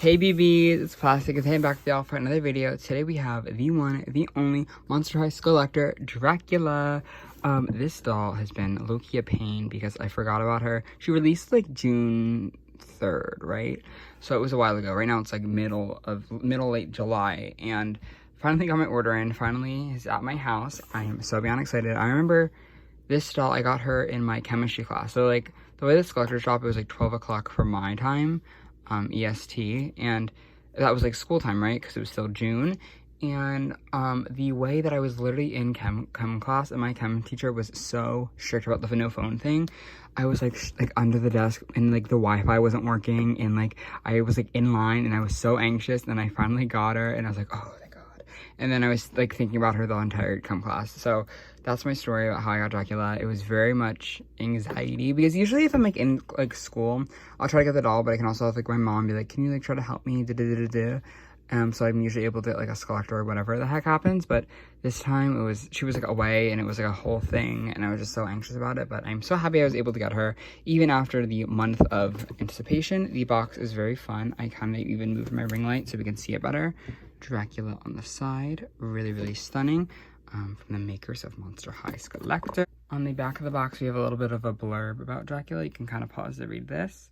Hey BBs, it's Plastic, and hey, back to y'all for another video. Today we have the one, the only Monster High Skullector, Dracula. This doll has been low-key a pain because I forgot about her. She released like June 3rd, right? So it was a while ago. Right now it's like late July, and finally got my order in. Finally is at my house. I am so beyond excited. I remember this doll, I got her in my chemistry class. So like the way the Skullector dropped, it was like 12 o'clock for my time. EST, and that was like school time, right? Because it was still June. And the way that I was literally in chem class, and my chem teacher was so strict about the no phone thing. I was like under the desk, and like the Wi-Fi wasn't working, and like I was like in line, and I was so anxious. And I finally got her, and I was like, oh thank God. And then I was like thinking about her the entire chem class. So that's my story about how I got Dracula. It was very much anxiety, because usually if I'm like in like school, I'll try to get the doll, but I can also have like my mom be like, can you like try to help me, so I'm usually able to get like a Skullector or whatever the heck happens. But this time she was like away, and it was like a whole thing, and I was just so anxious about it. But I'm so happy I was able to get her even after the month of anticipation. The box is very fun. I kind of even moved my ring light so we can see it better. Dracula on the side, really stunning. From the makers of Monster High Skullector. On the back of the box, we have a little bit of a blurb about Dracula. You can kind of pause to read this.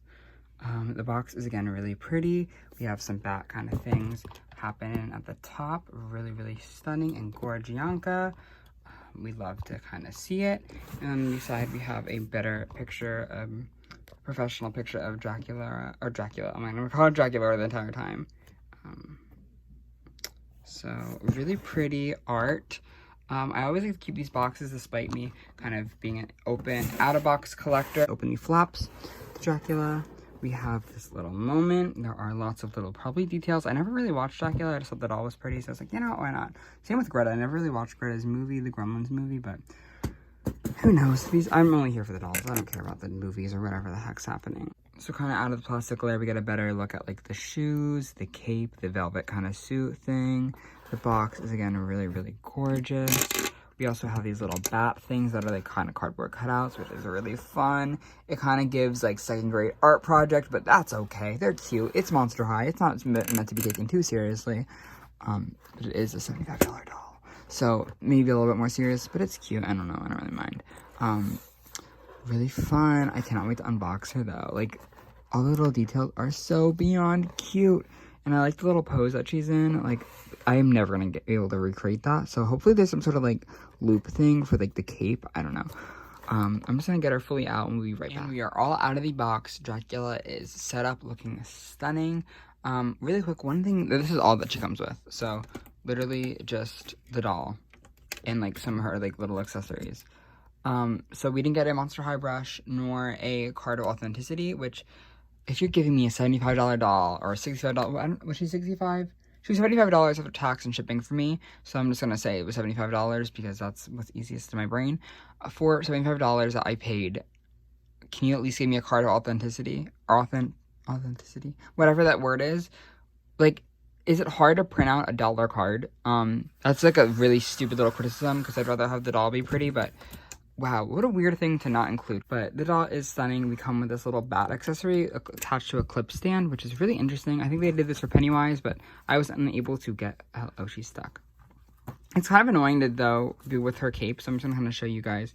The box is, again, really pretty. We have some bat kind of things happening at the top. Really stunning and gorgianka. We love to kind of see it. And on the side, we have a better picture, professional picture of Dracula, or Dracula. I'm going to call it Dracula the entire time. So, really pretty art. I always like to keep these boxes despite me kind of being an open out-of-box collector. Open the flaps. Dracula. We have this little moment. There are lots of little probably details. I never really watched Dracula. I just thought that all was pretty. So I was like, you know, why not? Same with Greta. I never really watched Greta's movie, the Gremlins movie, but who knows? I'm only here for the dolls. I don't care about the movies or whatever the heck's happening. So kind of out of the plastic layer, we get a better look at like the shoes, the cape, the velvet kind of suit thing. The box is, again, really gorgeous. We also have these little bat things that are like kind of cardboard cutouts, which is really fun. It kind of gives like second grade art project, but that's okay. They're cute. It's Monster High. It's not meant to be taken too seriously. But it is a $75 doll. So maybe a little bit more serious, but it's cute. I don't know. I don't really mind. Really fun. I cannot wait to unbox her though. Like, all the little details are so beyond cute. And I like the little pose that she's in. Like, I am never going to be able to recreate that. So hopefully there's some sort of like loop thing for like the cape. I don't know. I'm just going to get her fully out and we'll be right back. And we are all out of the box. Dracula is set up looking stunning. Really quick, one thing, this is all that she comes with. So literally just the doll and like some of her like little accessories. So we didn't get a Monster High brush nor a card of authenticity, which if you're giving me a $75 doll or a $65, was she 65? She was $75 after tax and shipping for me, so I'm just gonna say it was $75 because that's what's easiest in my brain. For $75 that I paid, can you at least give me a card of authenticity? Authenticity? Whatever that word is. Like, is it hard to print out a dollar card? That's like a really stupid little criticism because I'd rather have the doll be pretty, but wow, what a weird thing to not include. But the doll is stunning. We come with this little bat accessory attached to a clip stand, which is really interesting. I think they did this for Pennywise, but I was unable to get... Oh, she's stuck. It's kind of annoying to, though, be with her cape, so I'm just going to kind of show you guys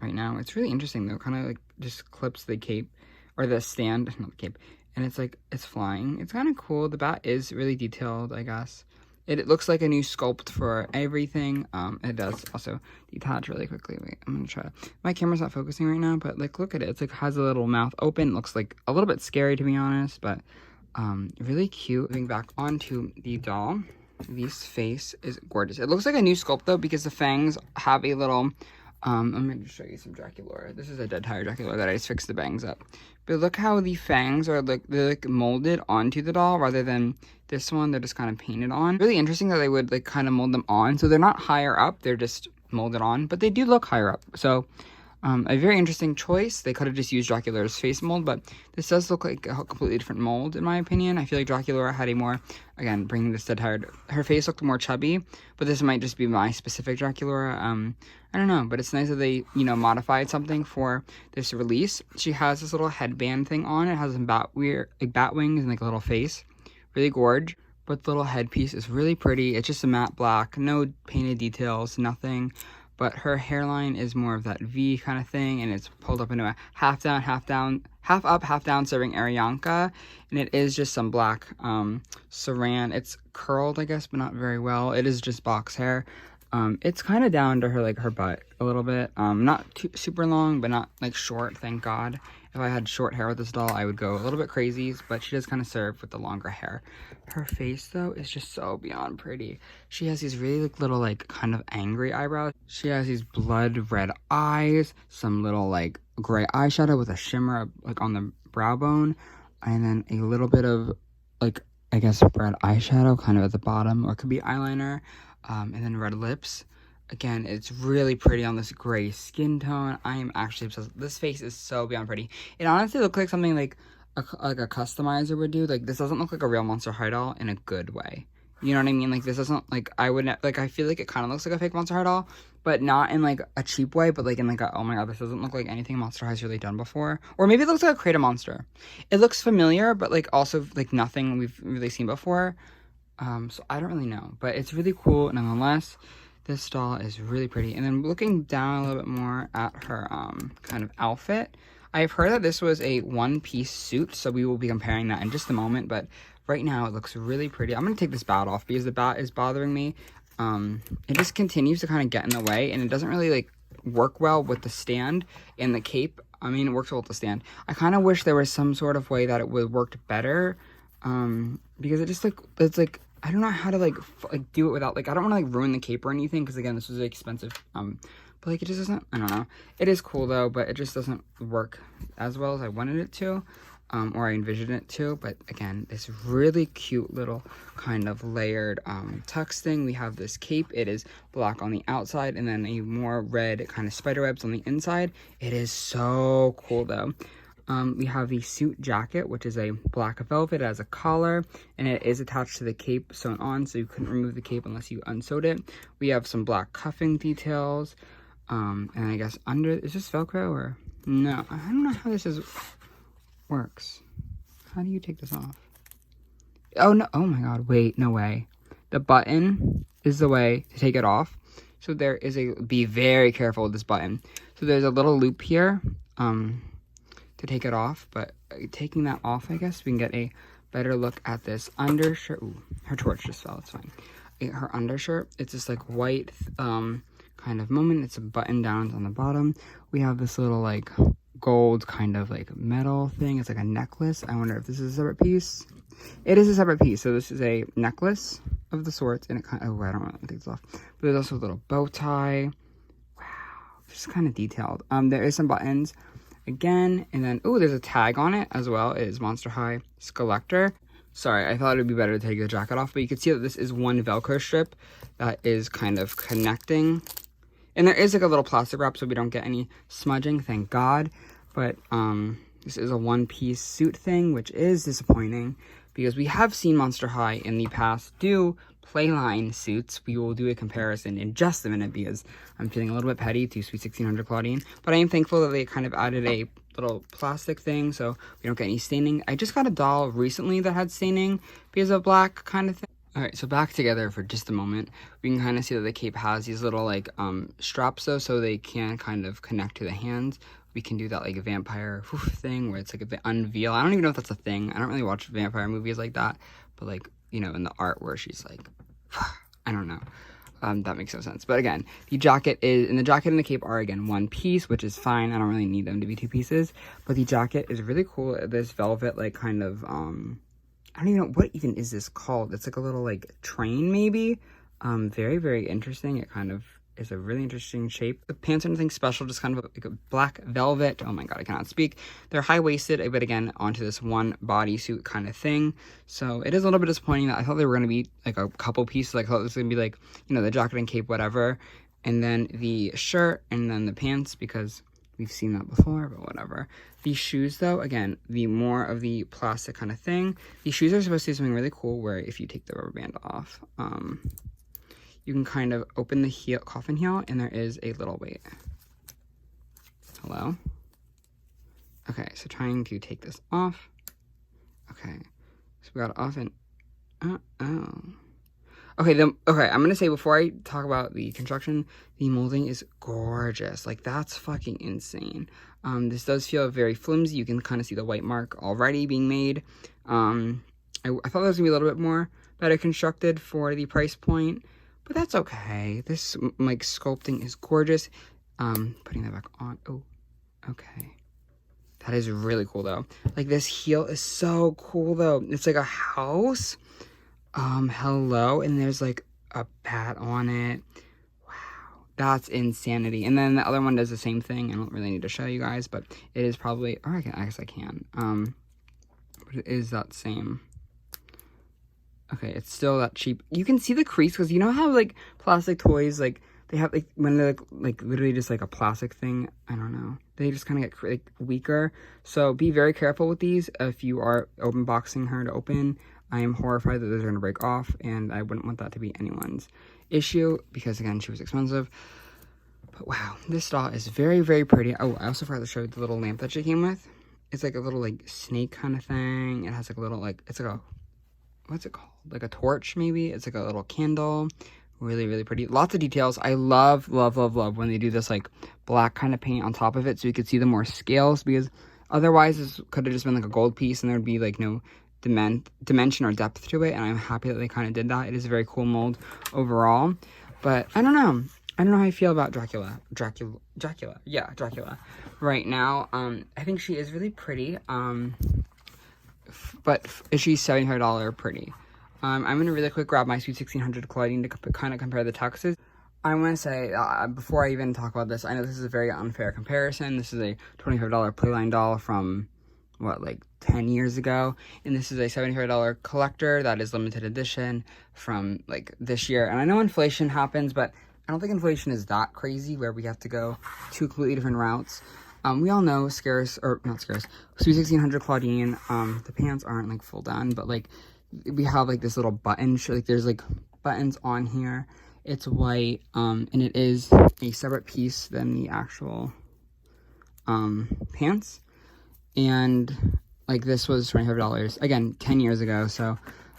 right now. It's really interesting, though. Kind of, like, just clips the cape, or the stand, not the cape, and it's, like, it's flying. It's kind of cool. The bat is really detailed, I guess. It looks like a new sculpt for everything. It does also detach really quickly. Wait, I'm gonna try. My camera's not focusing right now, but like, look at it. It's like has a little mouth open. It looks like a little bit scary to be honest, but really cute. Moving back onto the doll, this face is gorgeous. It looks like a new sculpt though because the fangs have a little. I'm gonna show you some Dracula. This is a dead tire Dracula that I just fixed the bangs up. But look how the fangs are like they're like molded onto the doll rather than this one. They're just kind of painted on. Really interesting that they would like kind of mold them on. So they're not higher up. They're just molded on, but they do look higher up. So A very interesting choice. They could have just used Dracula's face mold, but this does look like a completely different mold, in my opinion. I feel like Dracula had a more, again, bringing this to tired, her face looked more chubby, but this might just be my specific Dracula. I don't know, but it's nice that they, you know, modified something for this release. She has this little headband thing on. It has some bat wings and like a little face. Really gorge. But the little headpiece is really pretty. It's just a matte black, no painted details, nothing. But her hairline is more of that V kind of thing, and it's pulled up into a half up, half down serving Arianka, and it is just some black saran. It's curled, I guess, but not very well. It is just box hair. It's kind of down to her, like, her butt a little bit. Not super long, but not, like, short, thank God. If I had short hair with this doll, I would go a little bit crazy, but she does kind of serve with the longer hair. Her face, though, is just so beyond pretty. She has these really, like, little, like, kind of angry eyebrows. She has these blood red eyes, some little, like, gray eyeshadow with a shimmer, like, on the brow bone, and then a little bit of, like, I guess, red eyeshadow kind of at the bottom, or it could be eyeliner, and then red lips. Again, it's really pretty on this gray skin tone. I am actually obsessed. This face is so beyond pretty. It honestly looks like something like a customizer would do. Like, this doesn't look like a real Monster High doll in a good way. You know what I mean? Like, this doesn't, like, I feel like it kind of looks like a fake Monster High doll, but not in, like, a cheap way, but, like, in, like, a, oh my god, this doesn't look like anything Monster High's really done before. Or maybe it looks like a Create a Monster. It looks familiar, but, like, also, like, nothing we've really seen before. So I don't really know, but it's really cool nonetheless. This doll is really pretty. And then looking down a little bit more at her kind of outfit, I've heard that this was a one-piece suit, so we will be comparing that in just a moment, but right now it looks really pretty. I'm going to take this bat off because the bat is bothering me. It just continues to kind of get in the way, and it doesn't really, like, work well with the stand and the cape. I mean, it works well with the stand. I kind of wish there was some sort of way that it would work better, because it just, like, it's, like, I don't know how to, like, do it without, like, I don't want to, like, ruin the cape or anything, because, again, this was expensive, but, like, it just doesn't, I don't know. It is cool, though, but it just doesn't work as well as I wanted it to, or I envisioned it to. But, again, this really cute little kind of layered tux thing. We have this cape. It is black on the outside, and then a more red kind of spider webs on the inside. It is so cool, though. We have the suit jacket, which is a black velvet. It has a collar, and it is attached to the cape sewn on, so you couldn't remove the cape unless you unsewed it. We have some black cuffing details, and I guess under, is this Velcro or? No, I don't know how this works. How do you take this off? Oh, no, oh my god, wait, no way. The button is the way to take it off. So there is be very careful with this button. So there's a little loop here, to take it off, but taking that off, I guess we can get a better look at this undershirt. Ooh, her torch just fell, it's fine. Her undershirt, it's this, like, white kind of moment. It's a button down on the bottom. We have this little, like, gold kind of, like, metal thing. It's like a necklace. I wonder if this is a separate piece. It is a separate piece. So this is a necklace of the sorts, and it kind of, oh, I don't want to take this off, but there's also a little bow tie. Wow, just kind of detailed. There is some buttons again, and then, oh, there's a tag on it as well. It is Monster High Skullector. Sorry, I thought it would be better to take the jacket off, but you can see that this is one Velcro strip that is kind of connecting. And there is, like, a little plastic wrap so we don't get any smudging, thank God. But this is a one-piece suit thing, which is disappointing because we have seen Monster High in the past do playline suits. We will do a comparison in just a minute because I'm feeling a little bit petty to Sweet 1600 Claudine. But I am thankful that they kind of added a little plastic thing so we don't get any staining. I just got a doll recently that had staining because of black kind of thing. Alright, so back together for just a moment. We can kind of see that the cape has these little, like, straps, though, so they can kind of connect to the hands. We can do that, like, a vampire thing where it's, like, the unveil. I don't even know if that's a thing. I don't really watch vampire movies like that. But, like, you know, in the art where she's, like, I don't know. That makes no sense. But, again, the jacket and the cape are, again, one piece, which is fine. I don't really need them to be two pieces. But the jacket is really cool. This velvet, like, kind of, I don't even know, what even is this called? It's like a little, like, train, maybe. Very, very interesting. It kind of is a really interesting shape. The pants are nothing special, just kind of like a black velvet. Oh my god, I cannot speak. They're high-waisted, but again, onto this one bodysuit kind of thing. So it is a little bit disappointing that I thought they were going to be, like, a couple pieces. Like, I thought this was going to be, like, you know, the jacket and cape, whatever. And then the shirt, and then the pants, because we've seen that before, but whatever. These shoes, though, again, the more of the plastic kind of thing. These shoes are supposed to do something really cool where if you take the rubber band off, you can kind of open the heel, coffin heel, and there is a little, wait. Hello? Okay, so trying to take this off. Okay, so we got it off and, Okay, I'm gonna say before I talk about the construction, the molding is gorgeous. Like, that's fucking insane. This does feel very flimsy. You can kind of see the white mark already being made. I thought that was gonna be a little bit more better constructed for the price point, but that's okay. This, like, sculpting is gorgeous. Putting that back on. Oh, okay. That is really cool, though. Like, this heel is so cool, though. It's like a house. Hello, and there's like a bat on it. Wow, that's insanity. And then the other one does the same thing. I don't really need to show you guys, but it is probably, or I guess I can. But it is that same. Okay, it's still that cheap. You can see the crease, because you know how, like, plastic toys, like, they have, like, when they're, like literally just, like, a plastic thing, I don't know. They just kind of get, like, weaker. So be very careful with these if you are open boxing her to open. I am horrified that those are going to break off, and I wouldn't want that to be anyone's issue, because, again, she was expensive. But, wow, this doll is very, very pretty. Oh, I also forgot to show you the little lamp that she came with. It's, like, a little, like, snake kind of thing. It has, like, a little, like, it's, like, a, what's it called? Like, a torch, maybe? It's, like, a little candle. Really, really pretty. Lots of details. I love, love, love, love when they do this, like, black kind of paint on top of it, so you could see the more scales, because otherwise this could have just been, like, a gold piece, and there would be, like, no dimension or depth to it, and I'm happy that they kind of did that. It is a very cool mold overall, but I don't know how I feel about Dracula right now. I think she is really pretty, but is she $75 pretty? I'm gonna really quick grab my Sweet 1600 colliding to kind of compare the tuxes. I want to say, before I even talk about this, I know this is a very unfair comparison. This is a $25 Playline doll from, what, like 10 years ago, and this is a $75 collector that is limited edition from, like, this year. And I know inflation happens, but I don't think inflation is that crazy where we have to go two completely different routes. We all know Scarce, or not Scarce, Sweet 1600 Claudine, the pants aren't, like, full done, but, like, we have, like, this little button, like, there's, like, buttons on here. It's white, and it is a separate piece than the actual, pants. And, like, this was $25, again, 10 years ago, so,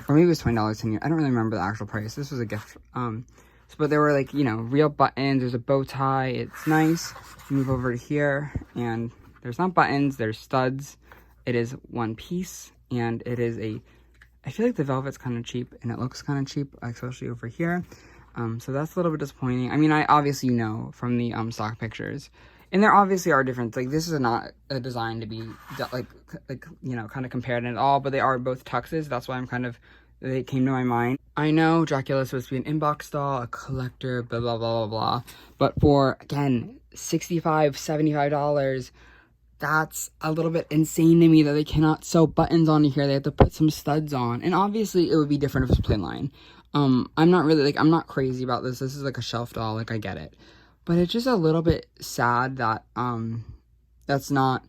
or maybe it was $20 10 years, I don't really remember the actual price. This was a gift, but there were, like, you know, real buttons, there's a bow tie, it's nice. Move over to here, and there's not buttons, there's studs. It is one piece, and it is I feel like the velvet's kind of cheap, and it looks kind of cheap, especially over here. So that's a little bit disappointing. I mean, I obviously know from the stock pictures, and there obviously are different, like, this is not a design to be like you know, kind of compared at all, but they are both tuxes. That's why they came to my mind. I know Dracula is supposed to be an inbox doll, a collector, blah blah blah blah blah, but for, again, $65, $75, that's a little bit insane to me that they cannot sew buttons onto here. They have to put some studs on. And obviously it would be different if it was plain line. I'm not really, like, I'm not crazy about this. This is like a shelf doll, like, I get it. But it's just a little bit sad that, that's not,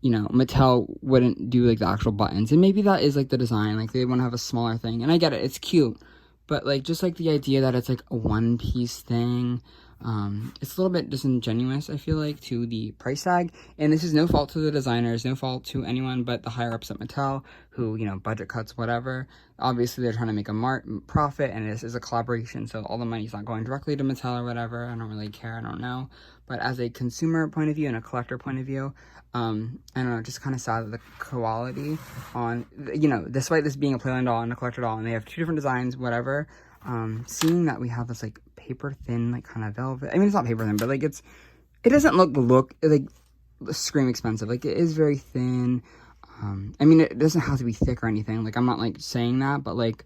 you know, Mattel wouldn't do, like, the actual buttons. And maybe that is, like, the design. Like, they want to have a smaller thing. And I get it. It's cute. But, like, just, like, the idea that it's, like, a one-piece thing. It's a little bit disingenuous, I feel like, to the price tag, and this is no fault to the designers, no fault to anyone but the higher-ups at Mattel, who, you know, budget cuts, whatever. Obviously, they're trying to make a profit, and this is a collaboration, so all the money's not going directly to Mattel or whatever. I don't really care, I don't know, but as a consumer point of view and a collector point of view, I don't know, just kind of sad that the quality on, you know, despite this being a Playland doll and a collector doll, and they have two different designs, whatever, seeing that we have this, like, paper thin, like, kind of velvet. I mean, it's not paper thin, but, like, it doesn't look like scream expensive. Like, it is very thin. I mean, it doesn't have to be thick or anything. Like, I'm not, like, saying that, but, like,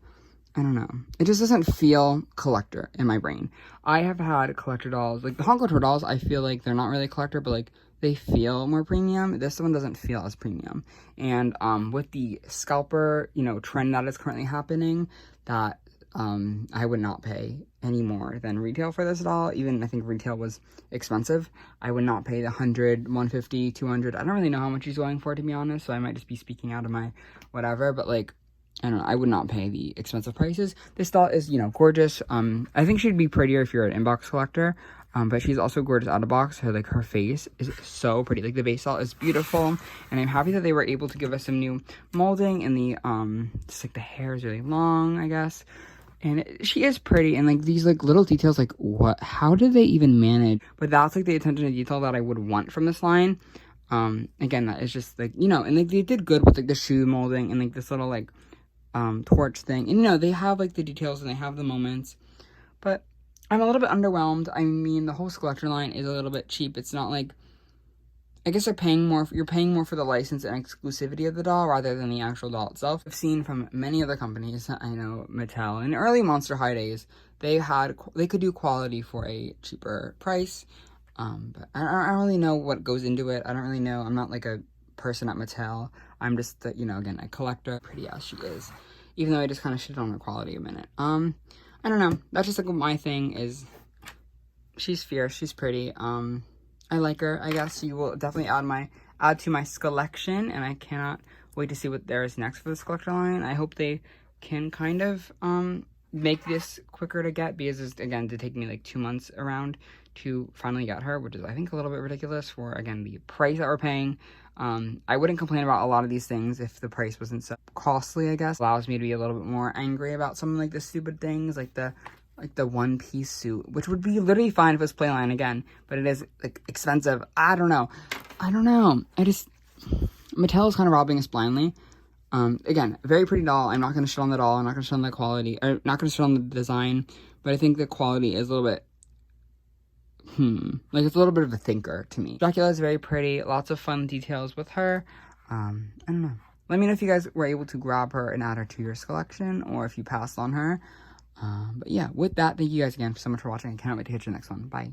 I don't know. It just doesn't feel collector in my brain. I have had collector dolls, like, the Hong Kong dolls, I feel like they're not really collector, but, like, they feel more premium. This one doesn't feel as premium. And, with the scalper, you know, trend that is currently happening, that I would not pay any more than retail for this doll. Even I think retail was expensive. I would not pay the 100, 150, 200. I don't really know how much she's going for, to be honest, so I might just be speaking out of my whatever, but like, I don't know, I would not pay the expensive prices. This doll is, you know, gorgeous. I think she'd be prettier if you're an inbox collector, but she's also gorgeous out of box. Her, like, her face is so pretty. Like, the base doll is beautiful, and I'm happy that they were able to give us some new molding, and the, just, like, the hair is really long, I guess. And she is pretty, and like these like little details, like how did they even manage? But that's like the attention to detail that I would want from this line. Again, that is just like, you know, and like they did good with like the shoe molding and like this little like torch thing, and you know, they have like the details and they have the moments, but I'm a little bit underwhelmed. I mean, the whole Skullector line is a little bit cheap. It's not like, I guess you're paying more for the license and exclusivity of the doll rather than the actual doll itself. I've seen from many other companies, I know Mattel, in early Monster High days, they could do quality for a cheaper price, but I don't really know what goes into it. I don't really know. I'm not like a person at Mattel. I'm just, you know, again, a collector, pretty as she is, even though I just kind of shit on her quality a minute. I don't know. That's just like my thing is, she's fierce, she's pretty, I like her. I guess you will definitely add to my Skullection, and I cannot wait to see what there is next for the Skullector line. I hope they can kind of make this quicker to get, because it's, again, to take me like 2 months around to finally get her, which is, I think, a little bit ridiculous for, again, the price that we're paying. I wouldn't complain about a lot of these things if the price wasn't so costly, I guess. Allows me to be a little bit more angry about some like the stupid things, like the one-piece suit, which would be literally fine if it was Playline again, but it is like expensive. I don't know. Mattel is kind of robbing us blindly. Again, very pretty doll. I'm not going to shit on the doll. I'm not going to shit on the quality. I'm not going to shit on the design, but I think the quality is a little bit, like it's a little bit of a thinker to me. Dracula is very pretty. Lots of fun details with her. I don't know. Let me know if you guys were able to grab her and add her to your Skullection, or if you passed on her. But yeah, with that, thank you guys again so much for watching. I cannot wait to catch you next one. Bye.